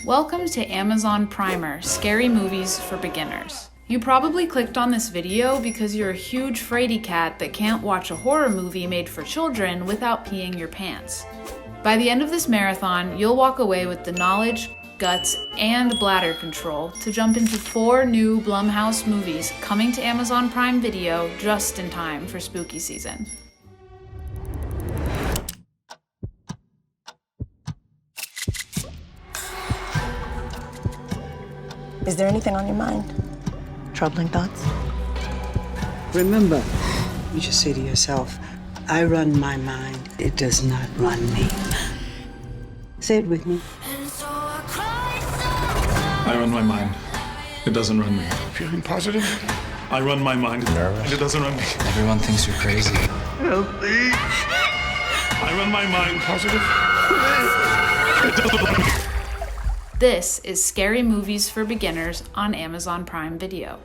Welcome to Amazon Primer, Scary Movies for Beginners. You probably clicked on this video because you're a huge fraidy cat that can't watch a horror movie made for children without peeing your pants. By the end of this marathon, you'll walk away with the knowledge, guts, and bladder control to jump into 4 new Blumhouse movies coming to Amazon Prime Video just in time for spooky season. Is there anything on your mind? Troubling thoughts? Remember, you just say to yourself, I run my mind, it does not run me. Say it with me. I run my mind. It doesn't run me. Feeling positive? I run my mind. Nervous? And it doesn't run me. Everyone thinks you're crazy. Help me. I run my mind. Positive? It doesn't run me. This is Scary Movies for Beginners on Amazon Prime Video.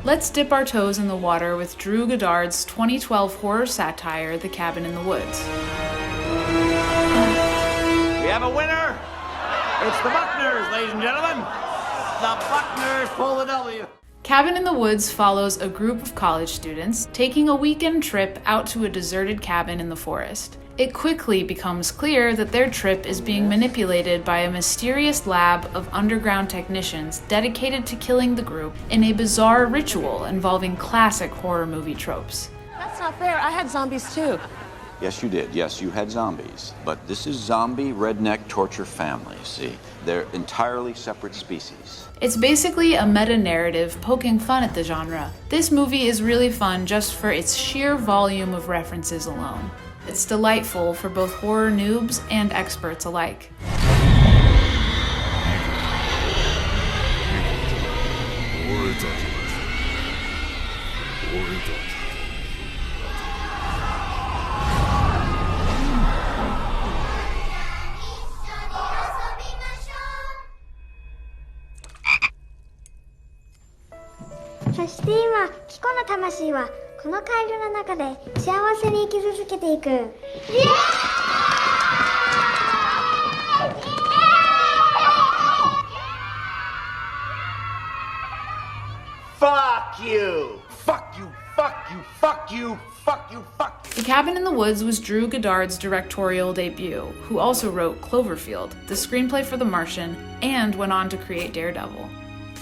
Let's dip our toes in the water with Drew Goddard's 2012 horror satire, The Cabin in the Woods. We have a winner! It's the Buckners, ladies and gentlemen! The Buckners pull the W! Cabin in the Woods follows a group of college students taking a weekend trip out to a deserted cabin in the forest. It quickly becomes clear that their trip is being manipulated by a mysterious lab of underground technicians dedicated to killing the group in a bizarre ritual involving classic horror movie tropes. That's not fair. I had zombies too. Yes, you did. Yes, you had zombies. But this is zombie redneck torture family, see? They're entirely separate species. It's basically a meta-narrative poking fun at the genre. This movie is really fun just for its sheer volume of references alone. It's delightful for both horror noobs and experts alike.そして今、キコの魂はこのカエルの中で幸せに生き続けていく。イエーイ！ Fuck you! Fuck you! Fuck you! Fuck you! Fuck you! Fuck you! The Cabin in the Woods was Drew Goddard's directorial debut, who also wrote Cloverfield, the screenplay for The Martian, and went on to create Daredevil.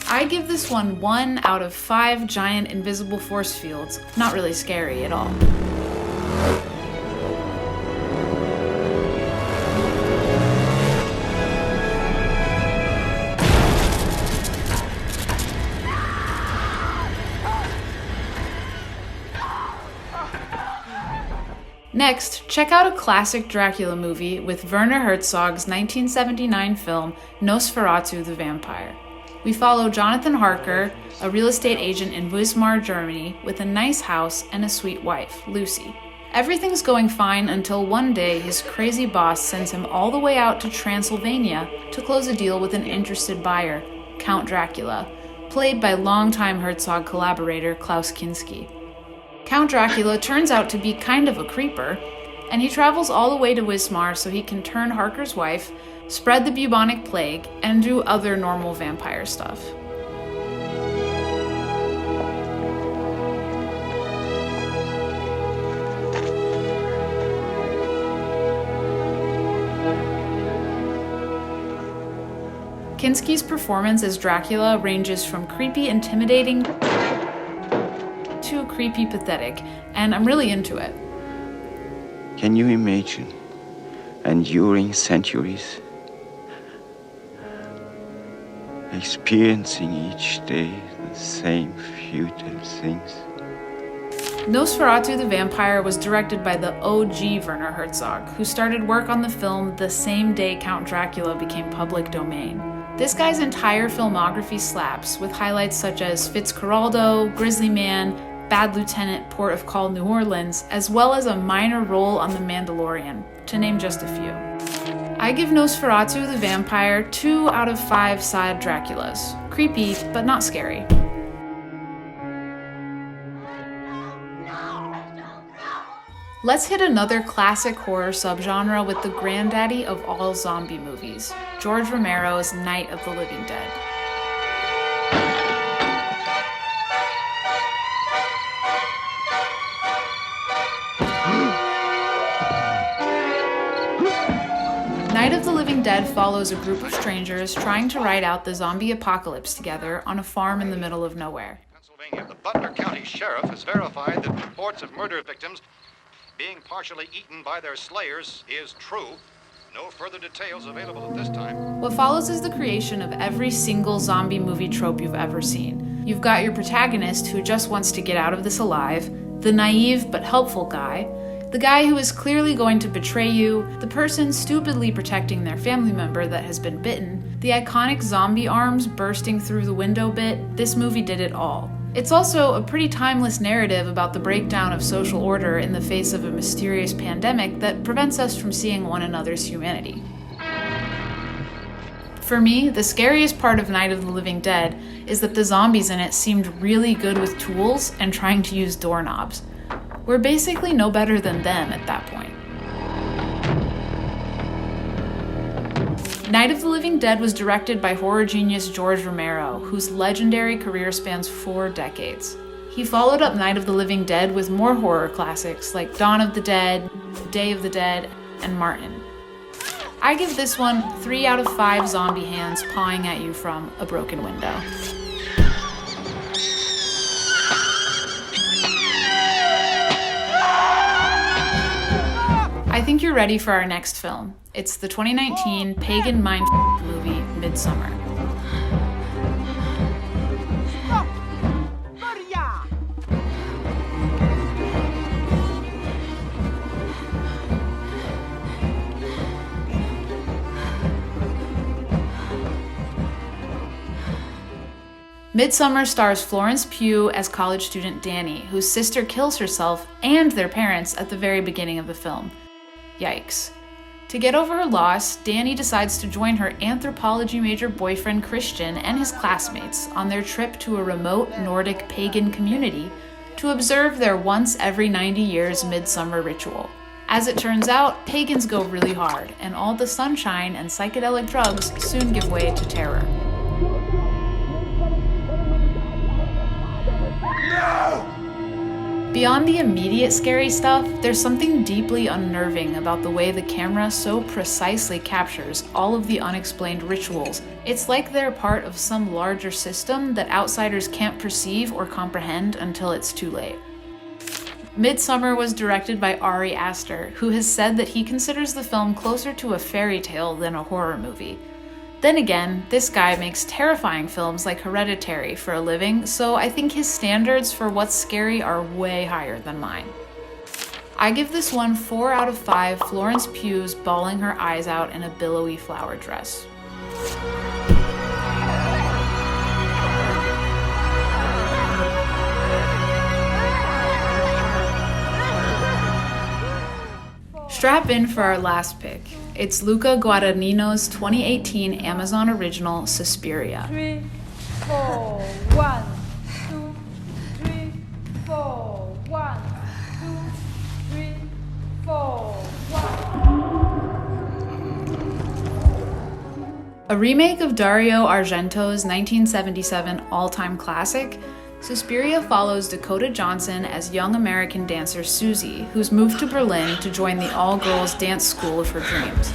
I give this one 1 out of 5 giant invisible force fields. Not really scary at all. Next, check out a classic Dracula movie with Werner Herzog's 1979 film NOSFERATU the Vampire. We follow Jonathan Harker, a real estate agent in Wismar, Germany, with a nice house and a sweet wife, Lucy. Everything's going fine until one day his crazy boss sends him all the way out to Transylvania to close a deal with an interested buyer, Count Dracula, played by longtime Herzog collaborator Klaus Kinski. Count Dracula turns out to be kind of a creeper, and he travels all the way to Wismar so he can turn Harker's wife, spread the bubonic plague, and do other normal vampire stuff. Kinski's performance as Dracula ranges from creepy intimidating to creepy pathetic, and I'm really into it. Can you imagine enduring centuries, experiencing each day the same futile things? NOSFERATU the Vampire was directed by the OG Werner Herzog, who started work on the film the same day Count Dracula became public domain. This guy's entire filmography slaps, with highlights such as Fitzcarraldo, Grizzly Man, Bad Lieutenant, Port of Call, New Orleans, as well as a minor role on The Mandalorian, to name just a few. I give NOSFERATU the Vampire 2 out of 5 sad Draculas. Creepy, but not scary. Let's hit another classic horror subgenre with the granddaddy of all zombie movies, George Romero's Night of the Living Dead. Night of the Living Dead follows a group of strangers trying to ride out the zombie apocalypse together on a farm in the middle of nowhere. Pennsylvania, the Butler County Sheriff has verified that reports of murder victims being partially eaten by their slayers is true. No further details available at this time. What follows is the creation of every single zombie movie trope you've ever seen. You've got your protagonist who just wants to get out of this alive, the naive but helpful guy, the guy who is clearly going to betray you, the person stupidly protecting their family member that has been bitten, the iconic zombie arms bursting through the window bit. This movie did it all. It's also a pretty timeless narrative about the breakdown of social order in the face of a mysterious pandemic that prevents us from seeing one another's humanity. For me, the scariest part of Night of the Living Dead is that the zombies in it seemed really good with tools and trying to use doorknobs. We're basically no better than them at that point. Night of the Living Dead was directed by horror genius George Romero, whose legendary career spans 4 decades. He followed up Night of the Living Dead with more horror classics like Dawn of the Dead, Day of the Dead, and Martin. I give this one 3 out of 5 zombie hands pawing at you from a broken window. I think you're ready for our next film. It's the 2019 pagan mind movie, MIDSOMMAR. MIDSOMMAR stars Florence Pugh as college student Danny, whose sister kills herself and their parents at the very beginning of the film. Yikes. To get over her loss, Danny decides to join her anthropology major boyfriend Christian and his classmates on their trip to a remote Nordic pagan community to observe their once every 90 years midsummer ritual. As it turns out, pagans go really hard, and all the sunshine and psychedelic drugs soon give way to terror. Beyond the immediate scary stuff, there's something deeply unnerving about the way the camera so precisely captures all of the unexplained rituals. It's like they're part of some larger system that outsiders can't perceive or comprehend until it's too late. MIDSOMMAR was directed by Ari Aster, who has said that he considers the film closer to a fairy tale than a horror movie. Then again, this guy makes terrifying films like Hereditary for a living, so I think his standards for what's scary are way higher than mine. I give this one 4 out of 5 Florence Pughs bawling her eyes out in a billowy flower dress. Strap in for our last pick. It's Luca Guadagnino's 2018 Amazon original, Suspiria. 3, 4, 1, 2, 3, 4, 1, 2, 3, 4, 1. A remake of Dario Argento's 1977 all-time classic, Suspiria follows Dakota Johnson as young American dancer Susie, who's moved to Berlin to join the all-girls dance school of her dreams.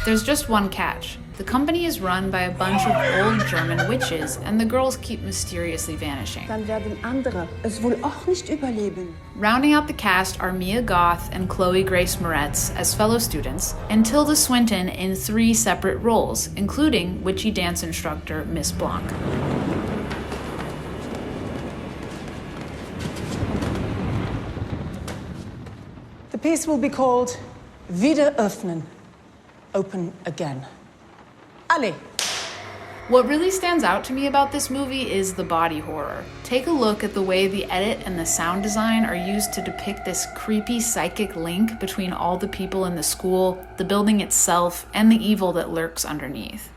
There's just one catch. The company is run by a bunch of old German witches, and the girls keep mysteriously vanishing. Dann werden andere es wohl auch nicht überleben. Rounding out the cast are Mia Goth and Chloe Grace Moretz as fellow students, and Tilda Swinton in 3 separate roles, including witchy dance instructor Miss Blanc. The piece will be called Wieder öffnen, open again. Allez. What really stands out to me about this movie is the body horror. Take a look at the way the edit and the sound design are used to depict this creepy psychic link between all the people in the school, the building itself, and the evil that lurks underneath.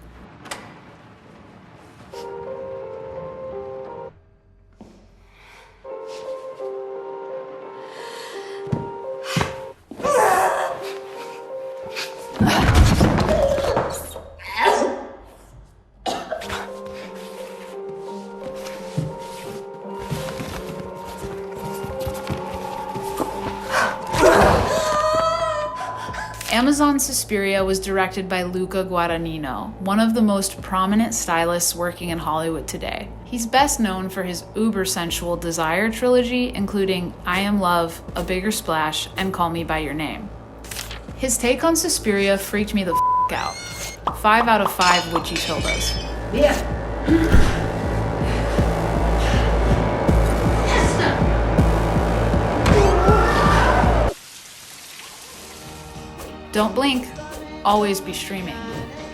Amazon Suspiria was directed by LUCA Guadagnino, one of the most prominent stylists working in Hollywood today. He's best known for his uber-sensual Desire trilogy, including I Am Love, A Bigger Splash, and Call Me By Your Name. His take on Suspiria freaked me the f*** out. 5 out of 5 Witchy Tildas. Don't blink, always be streaming.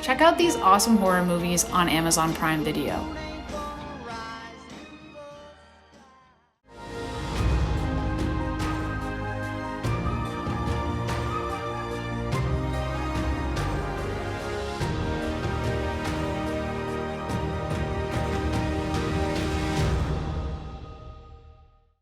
Check out these awesome horror movies on Amazon Prime Video.